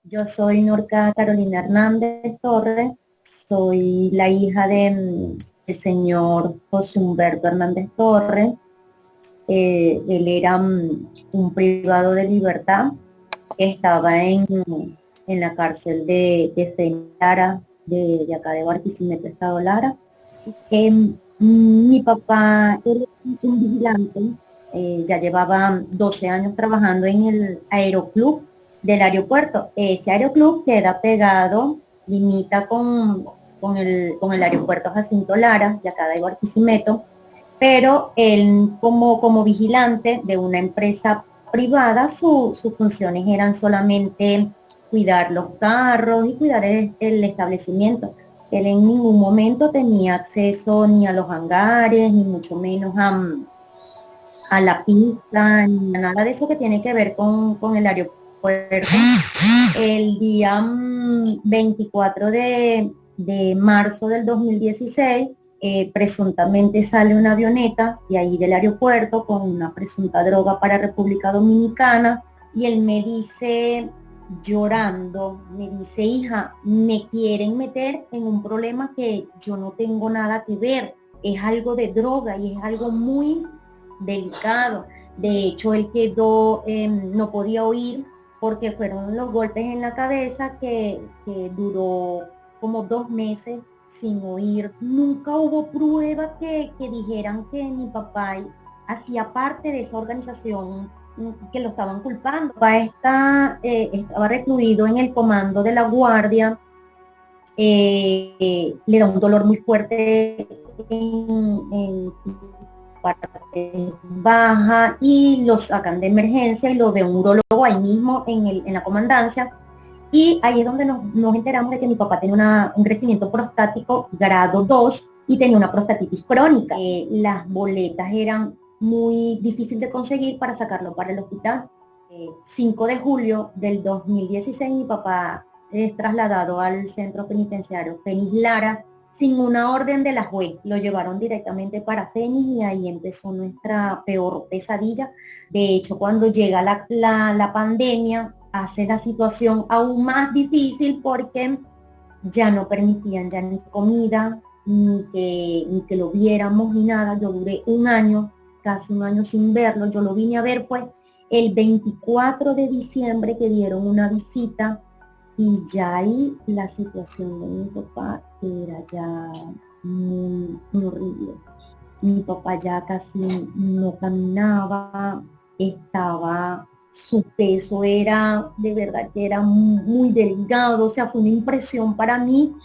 Yo soy Norca Carolina Hernández Torres, soy la hija del señor José Humberto Hernández Torres. Él era un privado de libertad que estaba en la cárcel de Fénix Lara, de acá de Barquisimeto, Estado Lara. Mi papá era un vigilante, ya llevaba 12 años trabajando en el aeroclub del aeropuerto. Ese aeroclub queda pegado, limita con el aeropuerto Jacinto Lara, de acá de Barquisimeto, pero él como vigilante de una empresa privada, sus funciones eran solamente cuidar los carros y cuidar el establecimiento. Él en ningún momento tenía acceso ni a los hangares, ni mucho menos a la pista, ni a nada de eso que tiene que ver con el aeropuerto. El día 24 de marzo del 2016, presuntamente sale una avioneta de ahí del aeropuerto con una presunta droga para República Dominicana, y él me dice, llorando, me dice: hija, me quieren meter en un problema que yo no tengo nada que ver, es algo de droga y es algo muy delicado. De hecho, él quedó, no podía oír porque fueron los golpes en la cabeza que duró como 2 meses sin oír. Nunca hubo prueba que dijeran que mi papá hacía parte de esa organización que lo estaban culpando. Mi papá estaba recluido en el comando de la guardia. Le da un dolor muy fuerte en parte baja y lo sacan de emergencia y lo ve un urólogo ahí mismo en la comandancia. Y ahí es donde nos enteramos de que mi papá tenía un crecimiento prostático grado 2 y tenía una prostatitis crónica. Las boletas eran muy difíciles de conseguir para sacarlo para el hospital. 5 de julio del 2016 mi papá es trasladado al centro penitenciario Fénix Lara sin una orden de la juez. Lo llevaron directamente para Fénix y ahí empezó nuestra peor pesadilla. De hecho, cuando llega la pandemia, hace la situación aún más difícil porque ya no permitían ya ni comida, ni que lo viéramos, ni nada. Yo duré un año, casi un año sin verlo. Yo lo vine a ver fue el 24 de diciembre que dieron una visita, y ya ahí la situación de mi papá era ya muy, muy horrible. Mi papá ya casi no caminaba, su peso era, de verdad que era muy, muy delgado, o sea, fue una impresión para mí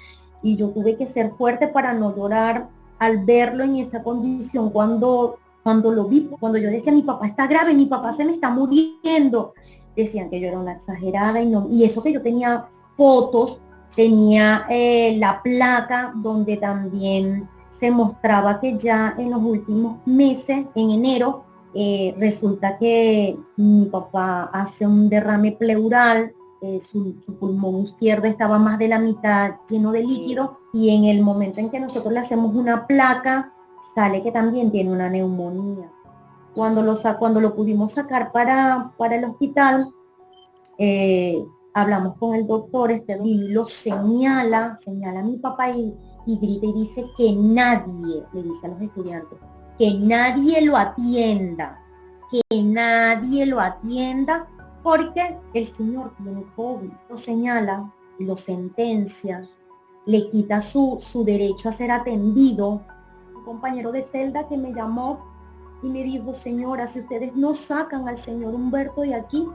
y yo tuve que ser fuerte para no llorar al verlo en esa condición cuando lo vi, cuando yo decía: mi papá está grave, mi papá se me está muriendo. Decían que yo era una exagerada y eso que yo tenía fotos, tenía la placa donde también se mostraba que ya en los últimos meses, en enero, resulta que mi papá hace un derrame pleural, su pulmón izquierdo estaba más de la mitad lleno de líquido, y en el momento en que nosotros le hacemos una placa, sale que también tiene una neumonía. Cuando lo pudimos sacar para el hospital, hablamos con el doctor y lo señala a mi papá y grita y dice que nadie, le dice a los estudiantes, que nadie lo atienda, porque el señor tiene COVID. Lo señala, lo sentencia, le quita su derecho a ser atendido. Un compañero de celda que me llamó y me dijo: señora, si ustedes no sacan al señor Humberto de aquí,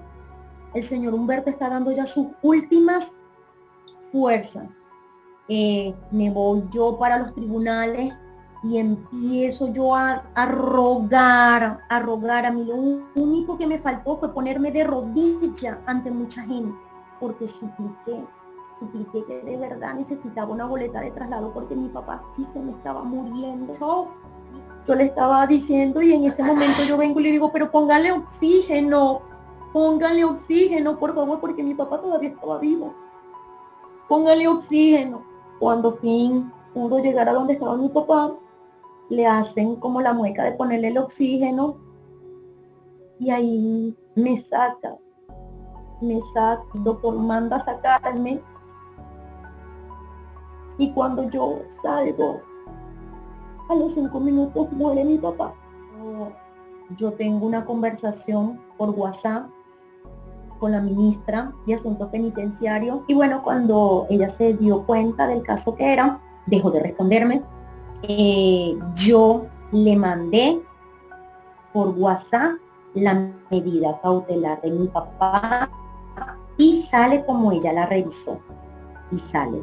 el señor Humberto está dando ya sus últimas fuerzas. Me voy yo para los tribunales y empiezo yo a rogar. A mí lo único que me faltó fue ponerme de rodilla ante mucha gente, porque supliqué que de verdad necesitaba una boleta de traslado porque mi papá sí se me estaba muriendo. Yo le estaba diciendo, y en ese momento yo vengo y le digo: pero póngale oxígeno, por favor, porque mi papá todavía estaba vivo. Póngale oxígeno. Cuando fin pudo llegar a donde estaba mi papá, le hacen como la mueca de ponerle el oxígeno y ahí me saca el doctor manda a sacarme, y cuando yo salgo, a los 5 minutos muere mi papá. Yo tengo una conversación por WhatsApp con la ministra de Asuntos Penitenciarios, y bueno, cuando ella se dio cuenta del caso que era, dejó de responderme. Yo le mandé por WhatsApp la medida cautelar de mi papá y sale como ella la revisó, y sale.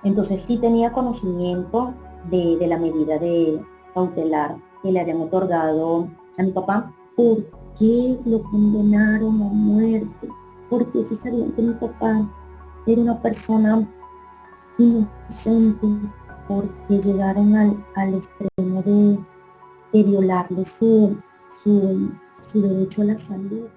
Entonces sí tenía conocimiento de la medida cautelar que le habían otorgado a mi papá. ¿Por qué lo condenaron a muerte? Porque si sabían que mi papá era una persona inocente, porque llegaron al extremo de violarle su derecho a la salud.